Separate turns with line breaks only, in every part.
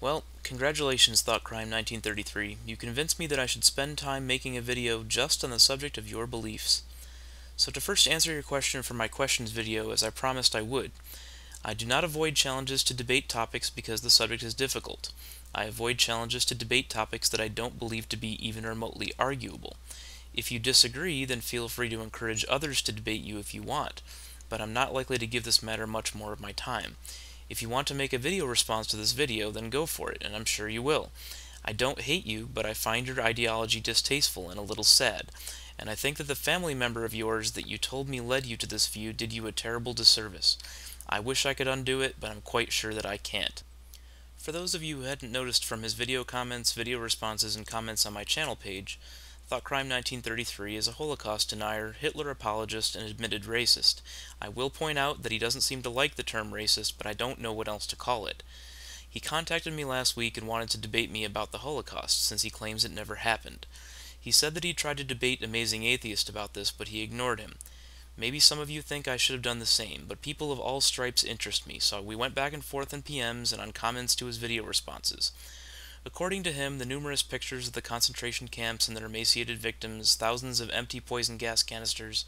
Well, congratulations, ThoughtCrime 1933. You convinced me that I should spend time making a video just on the subject of your beliefs. So to first answer your question from my questions video, as I promised I would, I do not avoid challenges to debate topics because the subject is difficult. I avoid challenges to debate topics that I don't believe to be even remotely arguable. If you disagree, then feel free to encourage others to debate you if you want, but I'm not likely to give this matter much more of my time. If you want to make a video response to this video, then go for it, and I'm sure you will. I don't hate you, but I find your ideology distasteful and a little sad, and I think that the family member of yours that you told me led you to this view did you a terrible disservice. I wish I could undo it, but I'm quite sure that I can't. For those of you who hadn't noticed from his video comments, video responses, and comments on my channel page, ThoughtCrime 1933 is a Holocaust denier, Hitler apologist, and admitted racist. I will point out that he doesn't seem to like the term racist, but I don't know what else to call it. He contacted me last week and wanted to debate me about the Holocaust, since he claims it never happened. He said that he tried to debate Amazing Atheist about this, but he ignored him. Maybe some of you think I should have done the same, but people of all stripes interest me, so we went back and forth in PMs and on comments to his video responses. According to him, the numerous pictures of the concentration camps and their emaciated victims, thousands of empty poison gas canisters,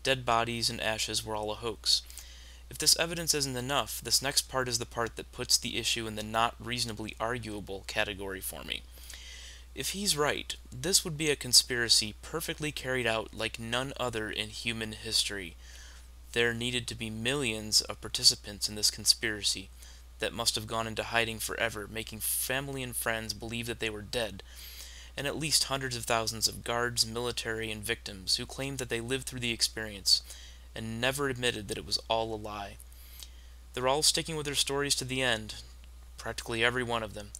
dead bodies, and ashes were all a hoax. If this evidence isn't enough, this next part is the part that puts the issue in the not reasonably arguable category for me. If he's right, this would be a conspiracy perfectly carried out like none other in human history. There needed to be millions of participants in this conspiracy that must have gone into hiding forever, making family and friends believe that they were dead, and at least hundreds of thousands of guards, military, and victims who claimed that they lived through the experience and never admitted that it was all a lie. They're all sticking with their stories to the end, practically every one of them.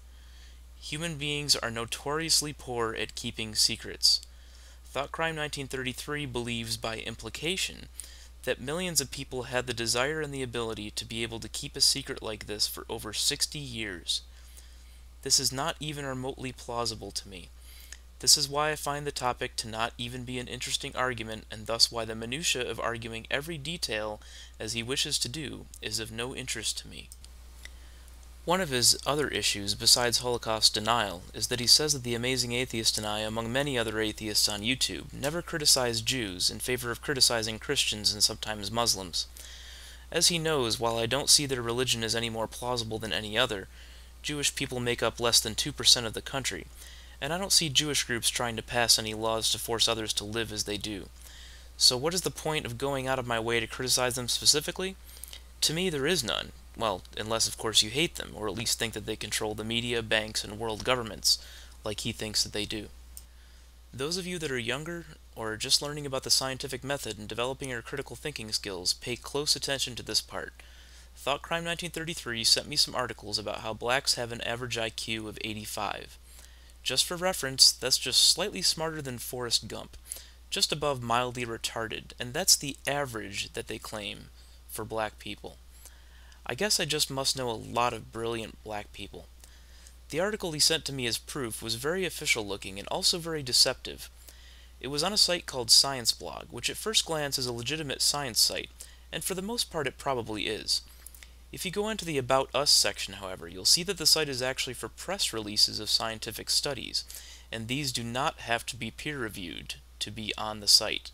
Human beings are notoriously poor at keeping secrets. ThoughtCrime 1933 believes by implication that millions of people had the desire and the ability to be able to keep a secret like this for over 60 years. This is not even remotely plausible to me. This is why I find the topic to not even be an interesting argument, and thus why the minutiae of arguing every detail, as he wishes to do, is of no interest to me. One of his other issues, besides Holocaust denial, is that he says that the Amazing Atheist and I, among many other atheists on YouTube, never criticize Jews in favor of criticizing Christians and sometimes Muslims. As he knows, while I don't see their religion as any more plausible than any other, Jewish people make up less than 2% of the country, and I don't see Jewish groups trying to pass any laws to force others to live as they do. So what is the point of going out of my way to criticize them specifically? To me, there is none. Well, unless of course you hate them, or at least think that they control the media, banks, and world governments, like he thinks that they do. Those of you that are younger, or just learning about the scientific method and developing your critical thinking skills, pay close attention to this part. ThoughtCrime 1933 sent me some articles about how blacks have an average IQ of 85. Just for reference, that's just slightly smarter than Forrest Gump, just above mildly retarded, and that's the average that they claim for black people. I guess I just must know a lot of brilliant black people. The article he sent to me as proof was very official looking and also very deceptive. It was on a site called Science Blog, which at first glance is a legitimate science site, and for the most part it probably is. If you go into the About Us section, however, you'll see that the site is actually for press releases of scientific studies, and these do not have to be peer-reviewed to be on the site.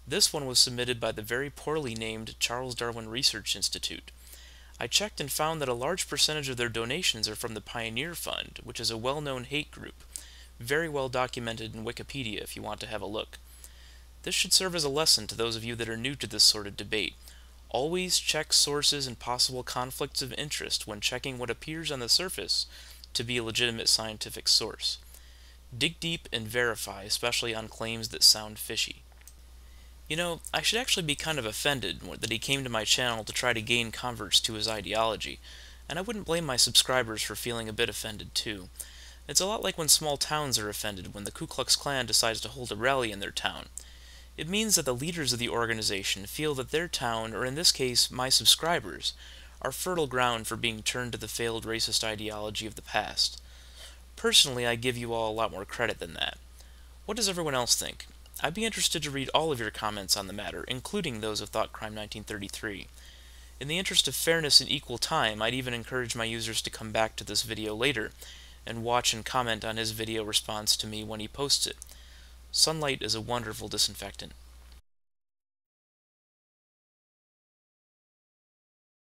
This one was submitted by the very poorly named Charles Darwin Research Institute. I checked and found that a large percentage of their donations are from the Pioneer Fund, which is a well-known hate group, very well documented in Wikipedia if you want to have a look. This should serve as a lesson to those of you that are new to this sort of debate. Always check sources and possible conflicts of interest when checking what appears on the surface to be a legitimate scientific source. Dig deep and verify, especially on claims that sound fishy. You know, I should actually be kind of offended that he came to my channel to try to gain converts to his ideology, and I wouldn't blame my subscribers for feeling a bit offended too. It's a lot like when small towns are offended when the Ku Klux Klan decides to hold a rally in their town. It means that the leaders of the organization feel that their town, or in this case, my subscribers, are fertile ground for being turned to the failed racist ideology of the past. Personally, I give you all a lot more credit than that. What does everyone else think? I'd be interested to read all of your comments on the matter, including those of ThoughtCrime 1933. In the interest of fairness and equal time, I'd even encourage my users to come back to this video later and watch and comment on his video response to me when he posts it. Sunlight is a wonderful disinfectant.